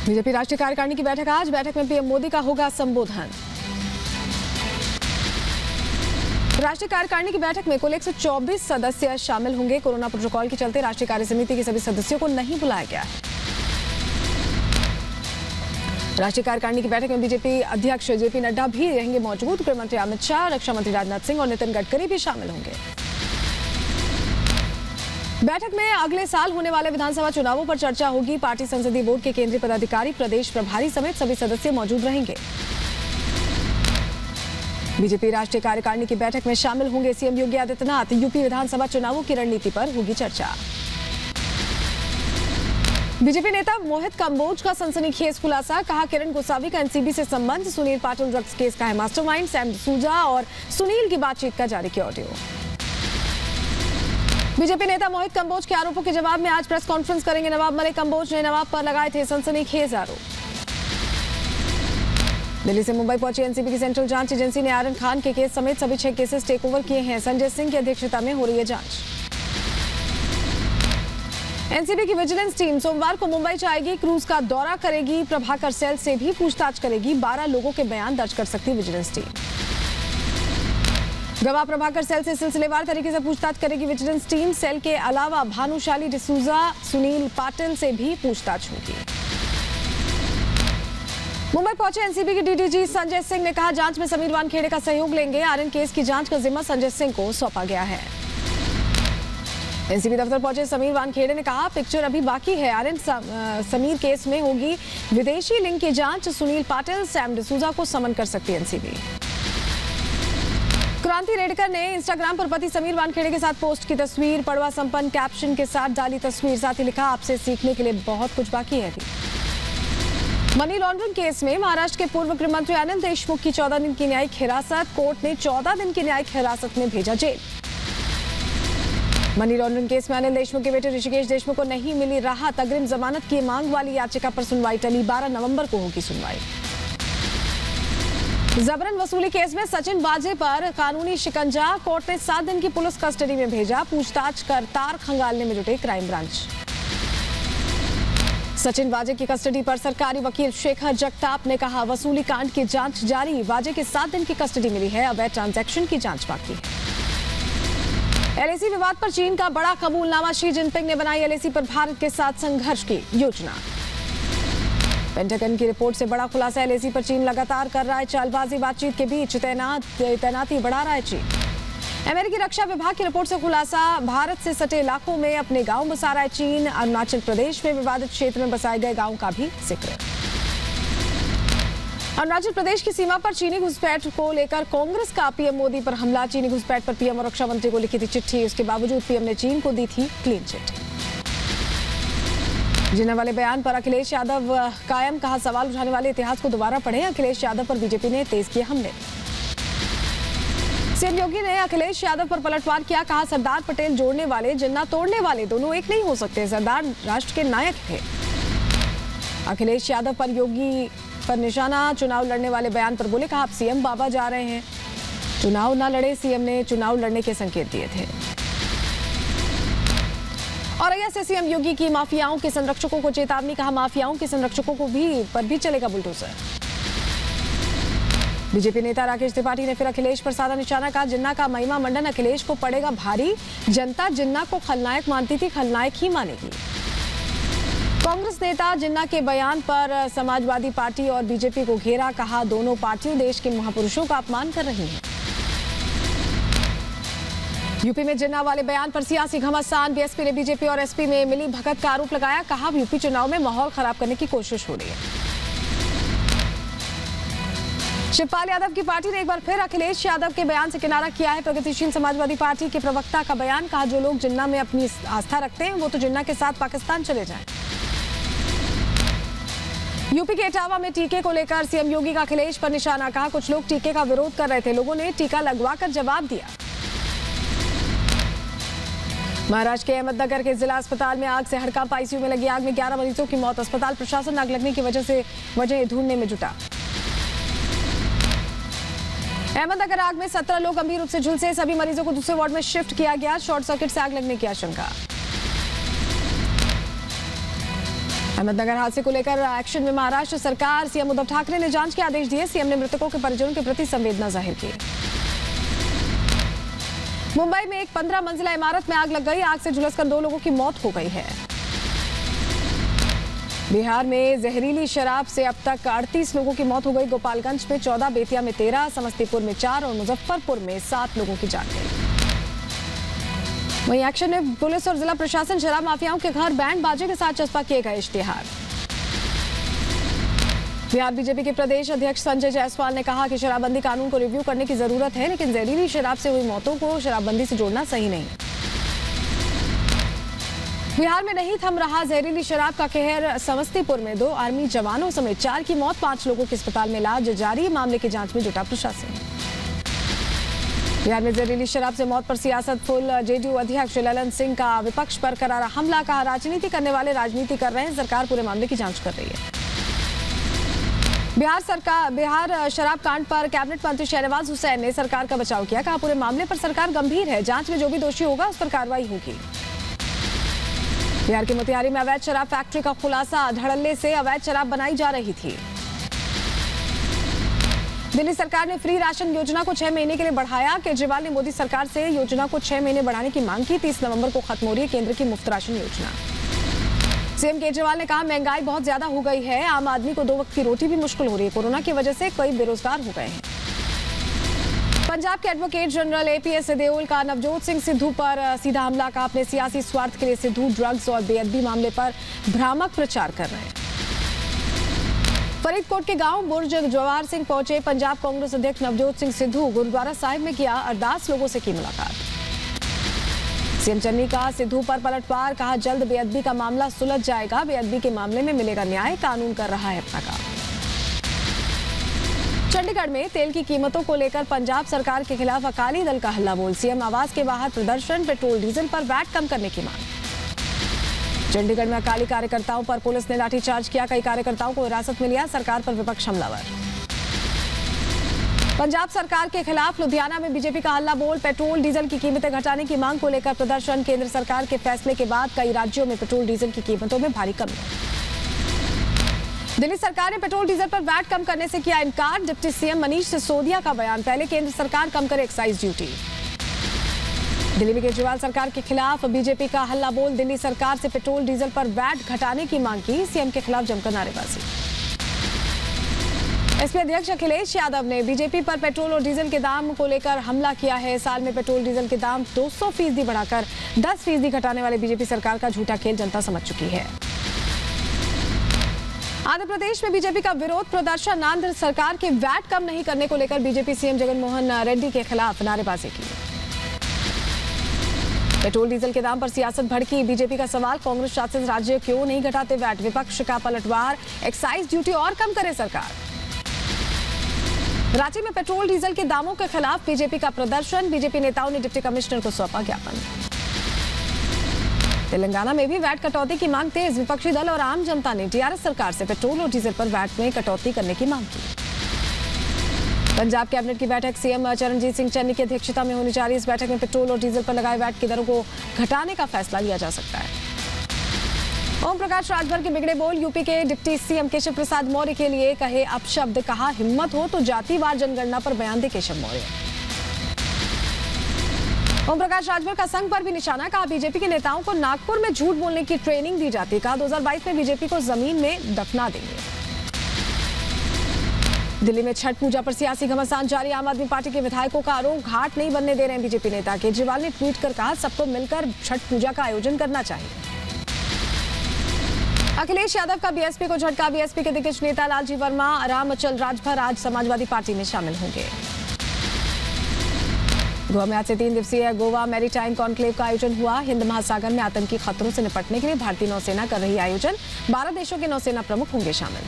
BJP राष्ट्रीय कार्यकारिणी की बैठक आज। बैठक में पीएम मोदी का होगा संबोधन। राष्ट्रीय कार्यकारिणी की बैठक में कुल 124 सदस्य शामिल होंगे। कोरोना प्रोटोकॉल के चलते राष्ट्रीय कार्य समिति के सभी सदस्यों को नहीं बुलाया गया है। राष्ट्रीय कार्यकारिणी की बैठक में बीजेपी अध्यक्ष जेपी नड्डा भी रहेंगे मौजूद। गृह मंत्री अमित शाह, रक्षा मंत्री राजनाथ सिंह और नितिन गडकरी भी शामिल होंगे। बैठक में अगले साल होने वाले विधानसभा चुनावों पर चर्चा होगी। पार्टी संसदीय बोर्ड के केंद्रीय पदाधिकारी, प्रदेश प्रभारी समेत सभी सदस्य मौजूद रहेंगे। बीजेपी राष्ट्रीय कार्यकारिणी की बैठक में शामिल होंगे सीएम योगी आदित्यनाथ। यूपी विधानसभा चुनावों की रणनीति पर होगी चर्चा। बीजेपी नेता मोहित कंबोज का सनसनीखेज खुलासा। कहा, किरण गोसावी का एनसीबी से संबंध, सुनील पाटिल ड्रग्स केस का है मास्टरमाइंड। सैम डिसूजा और सुनील की बातचीत का जारी किया ऑडियो। बीजेपी नेता मोहित कंबोज के आरोपों के जवाब में आज प्रेस कॉन्फ्रेंस करेंगे नवाब मलिक। कंबोज ने नवाब पर लगाए थे सनसनीखेज आरोप। दिल्ली से मुंबई पहुंची एनसीबी की सेंट्रल जांच एजेंसी ने आर्यन खान के केस समेत सभी 6 केसेस टेक ओवर किए हैं। संजय सिंह की अध्यक्षता में हो रही है जांच। एनसीबी की विजिलेंस टीम सोमवार को मुंबई जाएगी। क्रूज का दौरा करेगी। प्रभाकर सेल से भी पूछताछ करेगी। 12 लोगों के बयान दर्ज कर सकती विजिलेंस टीम। गवाह प्रभाकर सेल से सिलसिलेवार तरीके से पूछताछ करेगी विजिलेंस टीम। सेल के अलावा भानुशाली डिसूजा, सुनील पाटिल से भी पूछताछ होगी। मुंबई पहुंचे एनसीबी के डीडीजी संजय सिंह ने कहा, जांच में समीर वानखेड़े का सहयोग लेंगे। आर्यन केस की जांच का जिम्मा संजय सिंह को सौंपा गया है। एनसीबी दफ्तर पहुंचे समीर वानखेड़े ने कहा, पिक्चर अभी बाकी है। आर्यन समीर केस में होगी विदेशी लिंक की जांच। सुनील पाटिल, सैम डिसूजा को समन कर सकती है एनसीबी। क्रांति रेडकर ने इंस्टाग्राम पर पति समीर वानखेड़े के साथ पोस्ट की तस्वीर, पड़वा संपन्न कैप्शन के साथ डाली तस्वीर। साथ ही लिखा, आपसे सीखने के लिए बहुत कुछ बाकी है। मनी लॉन्ड्रिंग केस में महाराष्ट्र के पूर्व गृह मंत्री अनिल देशमुख की 14 दिन की न्यायिक हिरासत। कोर्ट ने 14 दिन की न्यायिक हिरासत में भेजा जेल। मनी लॉन्ड्रिंग केस में अनिल देशमुख के बेटे ऋषिकेश देशमुख को नहीं मिली राहत। अग्रिम जमानत की मांग वाली याचिका पर सुनवाई टली। 12 नवंबर को होगी सुनवाई। जबरन वसूली केस में सचिन वाजे पर कानूनी शिकंजा। कोर्ट ने 7 दिन की पुलिस कस्टडी में भेजा। पूछताछ कर तार खंगालने में जुटे क्राइम ब्रांच। सचिन वाजे की कस्टडी पर सरकारी वकील शेखर जगताप ने कहा, वसूली कांड की जांच जारी। वाजे के 7 दिन की कस्टडी मिली है। अवैध ट्रांजैक्शन की जांच बाकी है। एलएसी विवाद पर चीन का बड़ा कबूलनामा। शी जिनपिंग ने बनाई एलएसी पर भारत के साथ संघर्ष की योजना। पेंटागन की रिपोर्ट से बड़ा खुलासा। एलएसी पर चीन लगातार कर रहा है चालबाजी। बातचीत के बीच तैनाती बढ़ा रहा है चीन। अमेरिकी रक्षा विभाग की रिपोर्ट से खुलासा, भारत से सटे इलाकों में अपने गांव बसा रहा है चीन। अरुणाचल प्रदेश में विवादित क्षेत्र में बसाए गए गांव का भी जिक्र। अरुणाचल प्रदेश की सीमा पर चीनी घुसपैठ को लेकर कांग्रेस का पीएम मोदी पर हमला। चीनी घुसपैठ पर पीएम और रक्षा मंत्री को लिखी थी चिट्ठी। उसके बावजूद पीएम ने चीन को दी थी क्लीन चिट। जिन्ना वाले बयान पर अखिलेश यादव कायम। कहा, सवाल उठाने वाले इतिहास को दोबारा पढ़ें। अखिलेश यादव पर बीजेपी ने तेज किए हमले। सीएम योगी ने अखिलेश यादव पर पलटवार किया। कहा, सरदार पटेल जोड़ने वाले, जिन्ना तोड़ने वाले दोनों एक नहीं हो सकते। सरदार राष्ट्र के नायक थे। अखिलेश यादव पर योगी पर निशाना। चुनाव लड़ने वाले बयान पर बोले, कहा, आप सीएम बाबा जा रहे हैं, चुनाव ना लड़े। सीएम ने चुनाव लड़ने के संकेत दिए थे। और ऐसे सीएम योगी की माफियाओं के संरक्षकों को चेतावनी। कहा, माफियाओं के संरक्षकों को भी चलेगा बुलडोजर। बीजेपी नेता राकेश त्रिपाठी ने फिर अखिलेश पर साधा निशाना। कहा, जिन्ना का महिमा मंडन अखिलेश को पड़ेगा भारी। जनता जिन्ना को खलनायक मानती थी, खलनायक ही मानेगी। कांग्रेस नेता जिन्ना के बयान पर समाजवादी पार्टी और बीजेपी को घेरा। कहा, दोनों पार्टियों देश के महापुरुषों का अपमान कर रही हैं। यूपी में जिन्ना वाले बयान पर सियासी घमासान। बीएसपी ने बीजेपी और एसपी में मिली भगत का आरोप लगाया। कहा, यूपी चुनाव में माहौल खराब करने की कोशिश हो रही है। शिवपाल यादव की पार्टी ने एक बार फिर अखिलेश यादव के बयान से किनारा किया है। प्रगतिशील समाजवादी पार्टी के प्रवक्ता का बयान। कहा, जो लोग जिन्ना में अपनी आस्था रखते हैं वो तो जिन्ना के साथ पाकिस्तान चले जाएं। यूपी के इटावा में टीके को लेकर सीएम योगी का अखिलेश पर निशाना। कहा, कुछ लोग टीके का विरोध कर रहे थे, लोगों ने टीका लगवाकर जवाब दिया। महाराष्ट्र के अहमदनगर के जिला अस्पताल में आग से हड़कंप। आईसीयू में लगी आग में 11 मरीजों की मौत। अस्पताल प्रशासन आग लगने की वजह ढूंढने में जुटा। अहमदनगर आग में 17 लोग गंभीर रूप से झुलसे। सभी मरीजों को दूसरे वार्ड में शिफ्ट किया गया। शॉर्ट सर्किट से आग लगने की आशंका। अहमदनगर हादसे को लेकर एक्शन में महाराष्ट्र सरकार। सीएम उद्धव ठाकरे ने जांच के आदेश दिए। सीएम ने मृतकों के परिजनों के प्रति संवेदना जाहिर की। मुंबई में एक 15 मंजिला इमारत में आग लग गई। आग से झुलसकर 2 लोगों की मौत हो गई है। बिहार में जहरीली शराब से अब तक 38 लोगों की मौत हो गई। गोपालगंज में 14, बेतिया में 13, समस्तीपुर में 4 और मुजफ्फरपुर में 7 लोगों की जान गई। वहीं एक्शन में पुलिस और जिला प्रशासन शराब माफियाओं के घर बैंड बाजे के साथ चस्पा किए गए इश्तिहार। बिहार बीजेपी के प्रदेश अध्यक्ष संजय जायसवाल ने कहा कि शराबबंदी कानून को रिव्यू करने की जरूरत है, लेकिन जहरीली शराब से हुई मौतों को शराबबंदी से जोड़ना सही नहीं। बिहार में नहीं थम रहा जहरीली शराब का कहर। समस्तीपुर में 2 आर्मी जवानों समेत 4 की मौत, 5 लोगों के अस्पताल में इलाज जारी। मामले की जांच में जुटा प्रशासन। बिहार में जहरीली शराब से मौत पर सियासत फुल। जेडीयू अध्यक्ष ललन सिंह का विपक्ष पर करारा हमला। कहा, राजनीति करने वाले राजनीति कर रहे हैं, सरकार पूरे मामले की जांच कर रही है। बिहार शराब कांड पर कैबिनेट मंत्री शहनवाज हुसैन ने सरकार का बचाव किया। कहा, पूरे मामले पर सरकार गंभीर है, जांच में जो भी दोषी होगा उस पर कार्रवाई होगी। बिहार के मोतिहारी में अवैध शराब फैक्ट्री का खुलासा। धड़ल्ले से अवैध शराब बनाई जा रही थी। दिल्ली सरकार ने फ्री राशन योजना को 6 महीने के लिए बढ़ाया। केजरीवाल ने मोदी सरकार से योजना को 6 महीने बढ़ाने की मांग की। 30 नवंबर को खत्म हो रही है केंद्र की मुफ्त राशन योजना। सीएम केजरीवाल ने कहा, महंगाई बहुत ज्यादा हो गई है, आम आदमी को 2 वक्त की रोटी भी मुश्किल हो रही है। कोरोना की वजह से कई बेरोजगार हो गए हैं। पंजाब के एडवोकेट जनरल एपीएस देओल का नवजोत सिंह सिद्धू पर सीधा हमला। का अपने सियासी स्वार्थ के लिए सिद्धू ड्रग्स और बेअदबी मामले पर भ्रामक प्रचार कर रहे हैं। फरीदकोट के गांव बुर्ज जवाहर सिंह पहुंचे पंजाब कांग्रेस अध्यक्ष नवजोत सिंह सिद्धू। गुरुद्वारा साहिब में किया अरदास, लोगों से की मुलाकात। सीएम चन्नी का सिद्धू पर पलटवार। कहा, जल्द बेअदबी का मामला सुलझ जाएगा, बेअदबी के मामले में मिलेगा न्याय, कानून कर रहा है अपना काम। चंडीगढ़ में तेल की कीमतों को लेकर पंजाब सरकार के खिलाफ अकाली दल का हल्ला बोल। सीएम आवास के बाहर प्रदर्शन। पेट्रोल डीजल पर वैट कम करने की मांग। चंडीगढ़ में अकाली कार्यकर्ताओं पर पुलिस ने लाठीचार्ज किया। कई कार्यकर्ताओं को हिरासत में लिया। सरकार पर विपक्ष हमलावर। पंजाब सरकार के खिलाफ लुधियाना में बीजेपी का हल्ला बोल। पेट्रोल डीजल की कीमतें घटाने की मांग को लेकर प्रदर्शन। केंद्र सरकार के फैसले के बाद कई राज्यों में पेट्रोल डीजल की कीमतों में भारी कमी। दिल्ली सरकार ने पेट्रोल डीजल पर वैट कम करने से किया इनकार। डिप्टी सीएम मनीष सिसोदिया का बयान। पहले केंद्र सरकार कम करे एक्साइज ड्यूटी। दिल्ली में केजरीवाल सरकार के खिलाफ बीजेपी का हल्ला बोल। दिल्ली सरकार से पेट्रोल डीजल पर वैट घटाने की मांग की। सीएम के खिलाफ जमकर नारेबाजी। एसपी अध्यक्ष अखिलेश यादव ने बीजेपी पर पेट्रोल और डीजल के दाम को लेकर हमला किया है। साल में पेट्रोल डीजल के दाम 200% बढ़ाकर 10% घटाने वाले बीजेपी सरकार का झूठा खेल जनता समझ चुकी है। आंध्र प्रदेश में बीजेपी का विरोध प्रदर्शन। आंध्र सरकार के वैट कम नहीं करने को लेकर बीजेपी सीएम जगनमोहन रेड्डी के खिलाफ नारेबाजी की। पेट्रोल डीजल के दाम पर सियासत भड़की। बीजेपी का सवाल, कांग्रेस शासित राज्य क्यों नहीं घटाते वैट। विपक्ष का पलटवार। एक्साइज ड्यूटी और कम करे सरकार। रांची में पेट्रोल डीजल के दामों के खिलाफ बीजेपी का प्रदर्शन। बीजेपी नेताओं ने डिप्टी कमिश्नर को सौंपा ज्ञापन। तेलंगाना में भी वैट कटौती की मांग तेज। विपक्षी दल और आम जनता ने टीआरएस सरकार से पेट्रोल और डीजल पर वैट में कटौती करने की मांग की। पंजाब कैबिनेट की बैठक। सीएम चरणजीत सिंह चन्नी की अध्यक्षता में होने जा रही इस बैठक में पेट्रोल और डीजल पर लगाए वैट की दरों को घटाने का फैसला लिया जा सकता है। ओम प्रकाश राजभर के बिगड़े बोल। यूपी के डिप्टी सीएम केशव प्रसाद मौर्य के लिए कहे अपशब्द। कहा, हिम्मत हो तो जातिवार जनगणना पर बयान दे केशव मौर्य। ओम प्रकाश राजभर का संघ पर भी निशाना। कहा, बीजेपी के नेताओं को नागपुर में झूठ बोलने की ट्रेनिंग दी जाती। कहा, 2022 में बीजेपी को जमीन में दफना देंगे। दिल्ली में छठ पूजा पर सियासी घमासान जारी। आम आदमी पार्टी के विधायकों का आरोप, घाट नहीं बनने दे रहे हैं बीजेपी नेता। केजरीवाल ने ट्वीट कर कहा, सबको मिलकर छठ पूजा का आयोजन करना चाहिए। अखिलेश यादव का बीएसपी को झटका। बीएसपी के दिग्गज नेता लालजी वर्मा, रामअचल राजभर आज समाजवादी पार्टी में शामिल होंगे। गोवा में आज से 3 दिवसीय गोवा मैरीटाइम कॉन्क्लेव का आयोजन हुआ। हिंद महासागर में आतंकी खतरों से निपटने के लिए भारतीय नौसेना कर रही आयोजन। 12 देशों के नौसेना प्रमुख होंगे शामिल।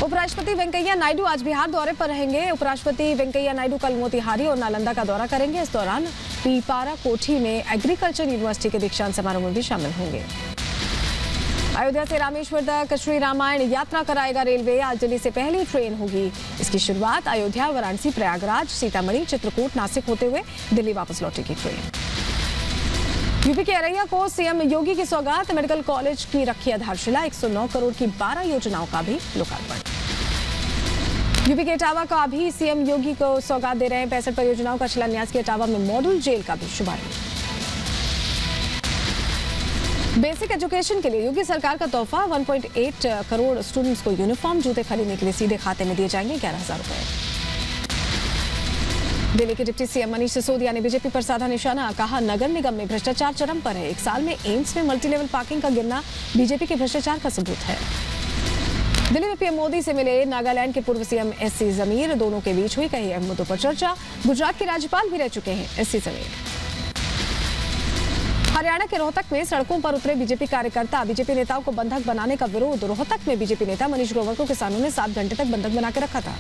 उपराष्ट्रपति वेंकैया नायडू आज बिहार दौरे पर रहेंगे। उपराष्ट्रपति वेंकैया नायडू कल मोतिहारी और नालंदा का दौरा करेंगे। इस दौरान पीपारा कोठी में एग्रीकल्चर यूनिवर्सिटी के दीक्षांत समारोह में भी शामिल होंगे। अयोध्या से रामेश्वर तक श्री रामायण यात्रा कराएगा रेलवे। आज दिल्ली से पहली ट्रेन होगी। इसकी शुरुआत अयोध्या, वाराणसी, प्रयागराज, सीतामढ़ी, चित्रकूट, नासिक होते हुए दिल्ली वापस लौटेगी ट्रेन। यूपी के अररिया को सीएम योगी की सौगात, मेडिकल कॉलेज की रखी आधारशिला, 109 करोड़ की 12 योजनाओं का भी लोकार्पण। यूपी के इटावा का भी सीएम योगी को सौगात दे रहे हैं, 65 परियोजनाओं का शिलान्यास किया। इटावा में मॉडल जेल का भी शुभारंभ। बेसिक एजुकेशन के लिए योगी सरकार का तोहफा, 1.8 करोड़ स्टूडेंट्स को यूनिफॉर्म, जूते खरीदने के लिए सीधे खाते में दिए जाएंगे 11,000 रुपए। दिल्ली के डिप्टी सीएम मनीष सिसोदिया ने बीजेपी पर साधा निशाना, कहा नगर निगम में भ्रष्टाचार चरम पर है। 1 साल में एम्स में मल्टी लेवल पार्किंग का गिरना बीजेपी के भ्रष्टाचार का सबूत है। दिल्ली में पीएम मोदी से मिले नागालैंड के पूर्व सीएम एससी जमीर, दोनों के बीच हुई कई अहम मुद्दों पर चर्चा। गुजरात के राज्यपाल भी रह चुके हैं एससी जमीर। हरियाणा के रोहतक में सड़कों पर उतरे बीजेपी कार्यकर्ता, बीजेपी नेताओं को बंधक बनाने का विरोध। रोहतक में बीजेपी नेता मनीष ग्रोवर को किसानों ने 7 घंटे तक बंधक बना के रखा था।